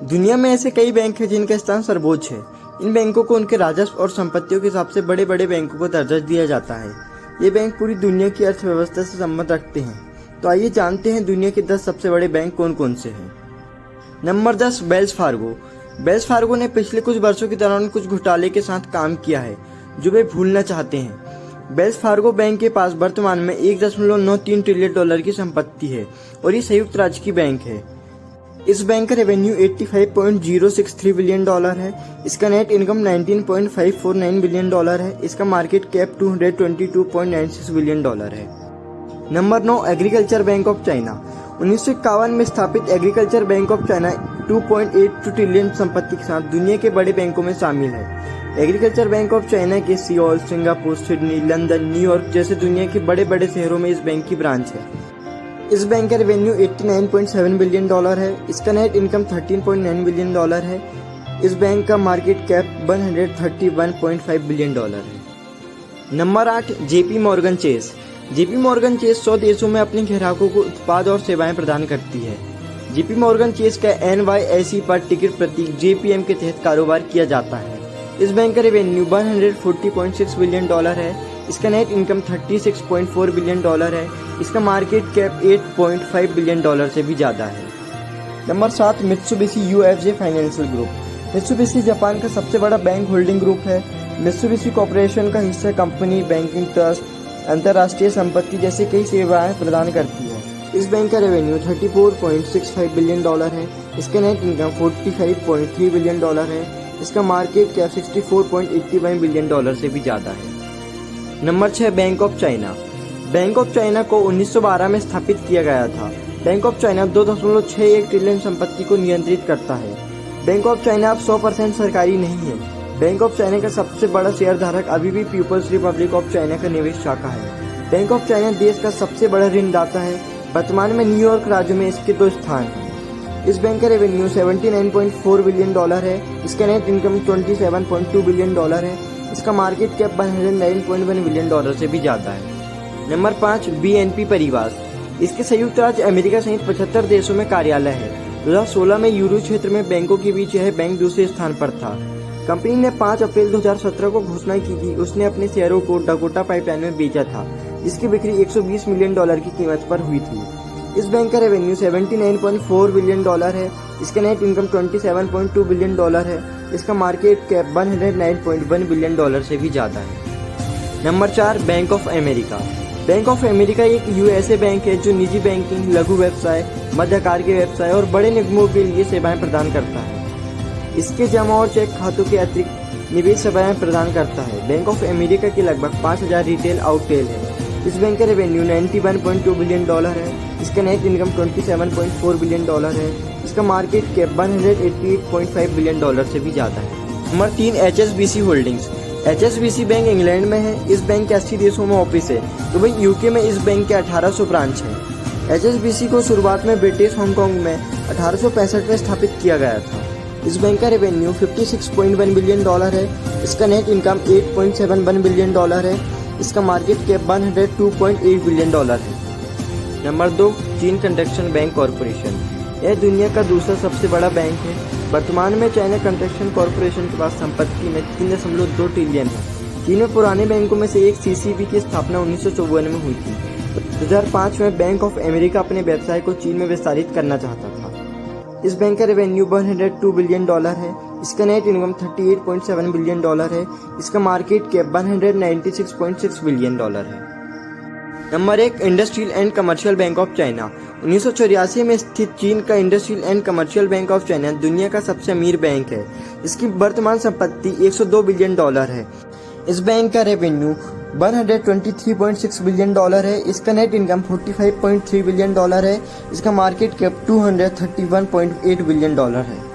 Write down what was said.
दुनिया में ऐसे कई बैंक हैं जिनका स्थान सर्वोच्च है। इन बैंकों को उनके राजस्व और संपत्तियों के हिसाब से बड़े बड़े बैंकों को दर्जा दिया जाता है। ये बैंक पूरी दुनिया की अर्थव्यवस्था से संबंध रखते हैं। तो आइए जानते हैं दुनिया के 10 सबसे बड़े बैंक कौन कौन से हैं। Number 10, Wells Fargo. Wells Fargo ने पिछले कुछ वर्षों के दौरान कुछ घोटाले के साथ काम किया है जो वे भूलना चाहते हैं। वेल्स फार्गो बैंक के पास वर्तमान में $1.93 ट्रिलियन की संपत्ति है और ये संयुक्त राज्य की बैंक है। इस बैंक का रेवेन्यू $85.063 बिलियन है। इसका नेट इनकम $19.549 बिलियन है। इसका मार्केट कैप $222.96 बिलियन है। Number 9, agriculture bank of China. 1951 में स्थापित agriculture bank of China 2.82 trillion संपत्ति के साथ दुनिया के बड़े बैंकों में शामिल है। एग्रीकल्चर बैंक ऑफ चाइना के Seoul, Singapore, Sydney, London, New York जैसे दुनिया के बड़े बड़े शहरों में इस बैंक की ब्रांच है। इस बैंक का रेवेन्यू $89.7 बिलियन है। इसका नेट इनकम $13.9 बिलियन है। इस बैंक का मार्केट कैप $131.5 बिलियन है। Number 8, JP Morgan Chase. JP Morgan Chase 100 देशों में अपने ग्राहकों को उत्पाद और सेवाएं प्रदान करती है। जेपी मॉर्गन चेस का NYSE पर टिकट प्रतीक JPM के तहत कारोबार किया जाता है। इस बैंक का रेवेन्यू $140.6 बिलियन है। इसका नेट इनकम $36.4 बिलियन है। इसका मार्केट कैप $8.5 बिलियन से भी ज़्यादा है। Number 7, Mitsubishi UFJ financial group. Mitsubishi Japan का सबसे बड़ा बैंक होल्डिंग ग्रुप है। मित्सुबिशी कॉर्पोरेशन का हिस्सा कंपनी, बैंकिंग, ट्रस्ट, अंतर्राष्ट्रीय संपत्ति जैसे कई सेवाएं प्रदान करती है। इस बैंक का रेवेन्यू $34.65 बिलियन है। इसका नेट इनकम $45.3 बिलियन है। इसका मार्केट कैप $64.81 बिलियन से भी ज़्यादा है। Number 6, bank of China. Bank of China को 1912 में स्थापित किया गया था। बैंक ऑफ चाइना 2.61 ट्रिलियन संपत्ति को नियंत्रित करता है। बैंक ऑफ चाइना अब 100% सरकारी नहीं है। बैंक ऑफ चाइना का सबसे बड़ा शेयरधारक अभी भी पीपल्स रिपब्लिक ऑफ चाइना का निवेश शाखा है। बैंक ऑफ चाइना देश का सबसे बड़ा ऋणदाता है। वर्तमान में न्यूयॉर्क राज्य में इसके 2 स्थान हैं। इस बैंक का रेवेन्यू $79.4 बिलियन है। इसका नेट इनकम $27.2 बिलियन है। इसका मार्केट कैप $109.1 बिलियन से भी ज़्यादा है। नंबर 5, BNP परिवार। इसके संयुक्त राज्य अमेरिका सहित 75 देशों में कार्यालय है। 2016 में यूरो क्षेत्र में बैंकों के बीच यह बैंक दूसरे स्थान पर था। कंपनी ने 5 अप्रैल 2017 को घोषणा की कि उसने अपने शेयरों को डकोटा पाइपलाइन में बेचा था, जिसकी बिक्री $120 मिलियन की कीमत पर हुई थी। इस बैंक का रेवेन्यू $79.4 बिलियन है। इसका नेट इनकम $27.2 बिलियन है। इसका मार्केट कैप $109.1 बिलियन से भी ज़्यादा है। Number 4, bank of America. Bank of America एक USA बैंक है जो निजी बैंकिंग, लघु व्यवसाय, मध्य आकार के व्यवसाय और बड़े निगमों के लिए सेवाएं प्रदान करता है। इसके जमा और चेक खातों के अतिरिक्त निवेश सेवाएं प्रदान करता है। बैंक ऑफ अमेरिका के लगभग 5000 रिटेल आउटलेट है। इस बैंक का रेवेन्यू $91.2 बिलियन है। इसका नेट इनकम $27.4 बिलियन है। इसका मार्केट कैप $188.5 बिलियन से भी ज़्यादा है। Number 3, HSBC holdings. HSBC bank England में है। इस बैंक के 80 देशों में ऑफिस है। तो वहीं UK में इस बैंक के 1800 ब्रांच हैं। HSBC को शुरुआत में ब्रिटिश हांगकांग में 1865 में स्थापित किया गया था। इस बैंक का रेवेन्यू $56.1 बिलियन है। इसका नेट इनकम $8.71 बिलियन है। इसका मार्केट कैप $102.8 बिलियन है। नंबर 2, चीन कंस्ट्रक्शन बैंक कॉरपोरेशन। यह दुनिया का दूसरा सबसे बड़ा बैंक है। वर्तमान में चाइना कंस्ट्रक्शन कॉरपोरेशन के पास संपत्ति में 3.2 ट्रिलियन है। चीन में पुराने बैंकों में से एक CCB की स्थापना 1954 में हुई थी। 2005 में बैंक ऑफ अमेरिका अपने व्यवसाय को चीन में विस्तारित करना चाहता था। इस बैंक का रेवेन्यू $102 बिलियन है। इसका नेट इनकम $38.7 बिलियन है। इसका मार्केट कैप $196.6 बिलियन है। Number 1, industrial and commercial bank of China. 1984 में स्थित चीन का industrial and commercial bank of China दुनिया का सबसे अमीर बैंक है। इसकी वर्तमान संपत्ति $102 बिलियन है। इस बैंक का रेवेन्यू $123.6 बिलियन है। इसका नेट इनकम $45.3 बिलियन है। इसका मार्केट कैप $231.8 बिलियन है।